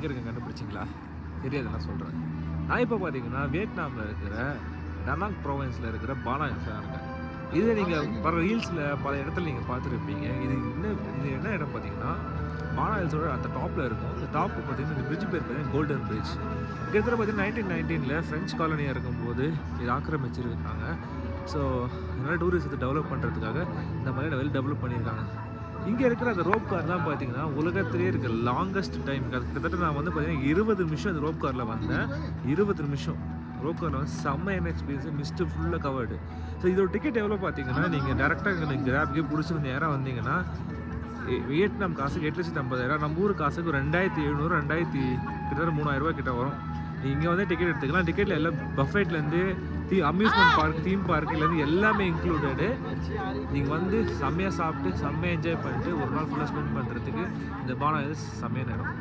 எங்கே இருக்குன்னு கண்டுபிடிச்சிங்களா? தெரியாது, நான் சொல்கிறேன். நான் இப்போ பார்த்தீங்கன்னா வியட்நாமில் இருக்கிற டனாங் ப்ரோவின்ஸில் இருக்கிற பானா ஹில்ஸில் இருக்கேன். இதை நீங்கள் பல ரீல்ஸில் பல இடத்துல நீங்கள் பார்த்துருப்பீங்க. இது என்ன இடம் பார்த்தீங்கன்னா பானா ஹில்ஸோட அந்த டாப்பில் இருக்கும். இந்த டாப்பு பார்த்தீங்கன்னா இந்த பிரிட்ஜ் பேர் பார்த்தீங்கன்னா கோல்டன் பிரிட்ஜ். கிட்டத்தட்ட பார்த்தீங்கன்னா 1919 ஃப்ரெஞ்ச் காலனியாக இருக்கும்போது இது ஆக்கிரமிச்சிருக்காங்க. ஸோ இதனால் டூரிசத்தை டெவலப் பண்ணுறதுக்காக இந்த மாதிரி வெல் டெவலப் பண்ணியிருக்காங்க. இங்கே இருக்கிற அந்த ரோப் கார் தான் பார்த்தீங்கன்னா உலகத்திலே இருக்கிற லாங்கஸ்ட் டைம். அது கிட்டத்தட்ட நான் வந்து பார்த்தீங்கன்னா 20 நிமிஷம் அந்த ரோப் காரில் வந்தேன். 20 நிமிஷம் ரோப் காரில் வந்து செம்மையான எக்ஸ்பீரியன்ஸு, மிஸ்ட்டு ஃபுல்லாக கவர்டு. ஸோ இதோட டிக்கெட் எவ்வளோ பார்த்தீங்கன்னா நீங்கள் டேரெக்டாக நீங்கள் கிராப்கே பிடிச்சி நேராக வந்தீங்கன்னா வியட்நாம் காசுக்கு 8,50,000, நம்ம ஊர் காசுக்கு 2,700 கிட்டத்தட்ட 3,000 கிட்ட வரும். இங்கே வந்து டிக்கெட் எடுத்துக்கலாம். டிக்கெட்டில் எல்லாம் பஃபேட்லேருந்து அம்யூஸ்மெண்ட் பார்க், தீம் பார்க்குலேருந்து எல்லாமே இன்க்ளூடடு. நீங்கள் வந்து செம்மையாக சாப்பிட்டு செம்மையாக என்ஜாய் பண்ணிட்டு ஒரு நாள் ஃபுல்லாக ஸ்பெண்ட் பண்ணுறதுக்கு இந்த பானா ஹில்ஸ் செம்மையான இடம்.